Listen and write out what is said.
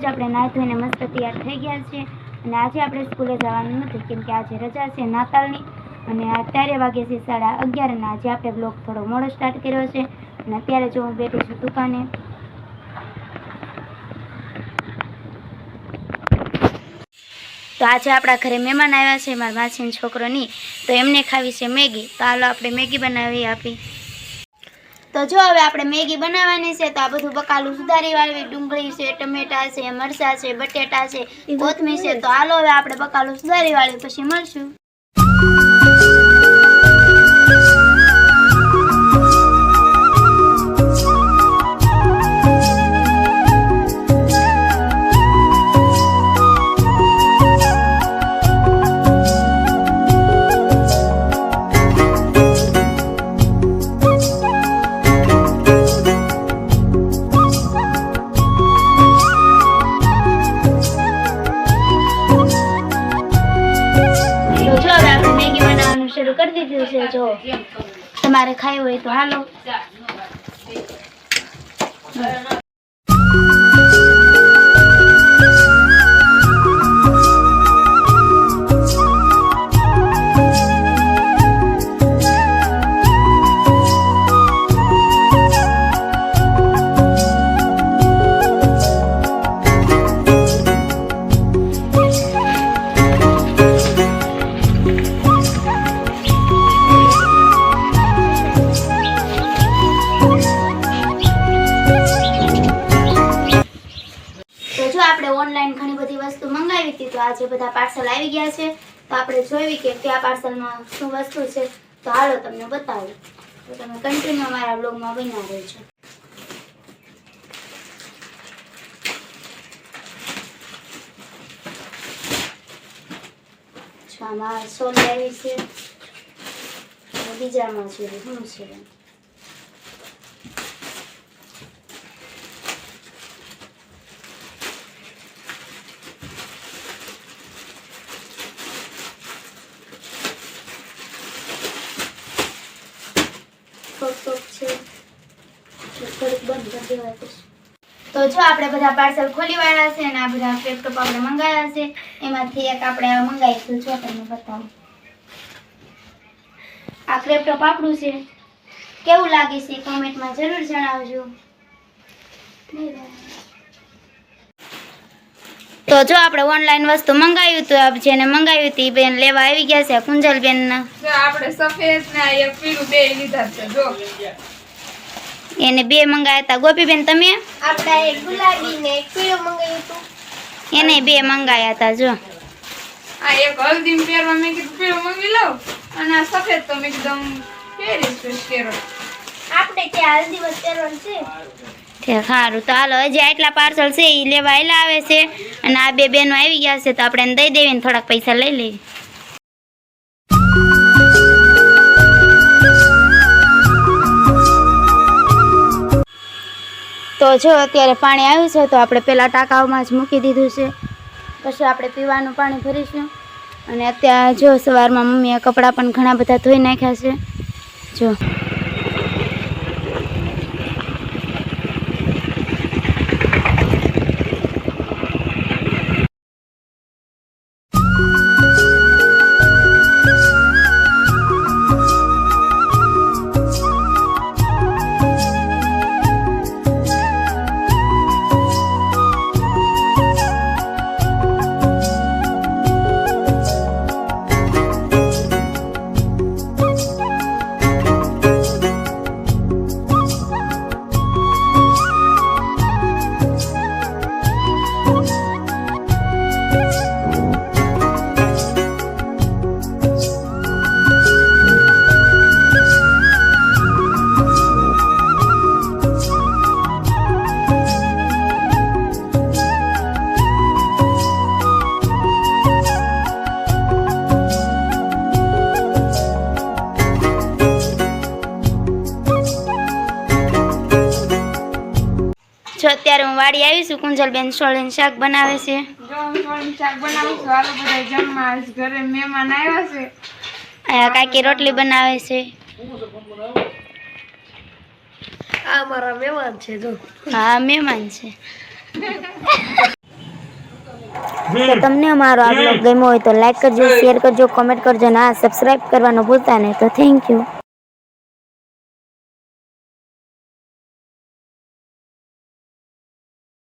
આપણે નાહી ધોઈને મસ્ત તૈયાર થઈ ગયા છે અને આજે આપણે સ્કૂલે જવાનું નથી કેમ કે આજે રજા છે નાતાલની અને અત્યારે વાગે છે 11:30 અને આજે આપણે બ્લોગ થોડો મોડો સ્ટાર્ટ કર્યો છે અને અત્યારે જો હું બેઠી છું દુકાને। તો આજે આપણા ઘરે મહેમાન આવ્યા છે મારા માસીનો છોકરો નહીં તો એમને ખાવી છે મેગી। તો હાલો આપણે મેગી બનાવી આપી। તો જો હવે આપણે મેગી બનાવવાની છે તો આ બધું બકાલું સુધારી વાળવી, ડુંગળી છે, ટમેટા છે, મરચાં છે, બટેટા છે, કોથમીર છે। તો હાલો હવે આપણે બકાલું સુધારી વાળવી પછી મળશું। शुरू कर दीजिए उसे जो तुम्हारे खाए हुए तो हालो। ऑनलाइन घणी बधी वस्तु मंगावी थी तो आज बधा पार्सल आई गया है तो आपणे जोईवी के क्या पार्सल में शुं वस्तु है तो हालो तमने बतावी तो तमे कंटिन्यू हमारा ब्लॉग में बन्या रहो। आमां सोल लावी छे बीजामां छे शुं छे तो जो आपणे बधा पार्सल खोली वाळा छे ने आ बधा लैपटॉप आपणे मंगाया छे एमांथी एक आपणे मंगाव्युं छे जो तमने बतावुं। आ लैपटॉप आपणुं छे केवुं लागे छे कमेंट में जरूर जणावजो। तो जो आपणे ऑनलाइन वस्तु मंगाव्युं तो आप जेने मंगाव्युं ती बेन लेवा आवी गया छे कुंजल बेन ना जो आपणे सफेद ने एक पीळुं बे लीधा छे जो एने बे मंगाया था। गोपी बेन तमे आपड़ा एक गुलाबी ने एक पीळो मंगायो तो एने बे मंगाया था। जो आ एक हल्दी में पेरवा में कीधुं पीळो मंगावी लઉં અને આ સફેદ તો મેં એકદમ પેરીશ પેરો આપણે કે હલ્દી વસ પેરવાનું છે તે સારું તો હાલો હજી આટલા પાર્સલ છે ઈ લેવા આયલા આવે છે અને આ બે બેનો આવી ગયા છે તો આપણે એને દઈ દેવી ને થોડાક પૈસા લઈ લઈએ। तो जो अत्यारे पाणी आव्युं छे तो आपणे पेला टाकामां ज मूकी दीधुं छे पछी आपणे पीवानुं पाणी भरीशुं अने अत्यारे जो सवारमां मम्मीए कपड़ा पण घणा बधा धोई नाख्या छे। जो અત્યારે હું વાડી આવી છું કુંજલબેન સોળીનું શાક બનાવે છે। જો હું સોળીનું શાક બનાવું છું હાલો બધા જમવા આજ ઘરે મહેમાન આવ્યા છે। આ કાકી રોટલી બનાવે છે। આ મારા મહેમાન છે જો। હા મહેમાન છે। તો તમને અમારો આ બ્લોગ ગમ્યો હોય તો લાઈક કરજો, શેર કરજો, કોમેન્ટ કરજો અને સબસ્ક્રાઈબ કરવાનું ભૂલતા નહીં. તો થેન્ક યુ.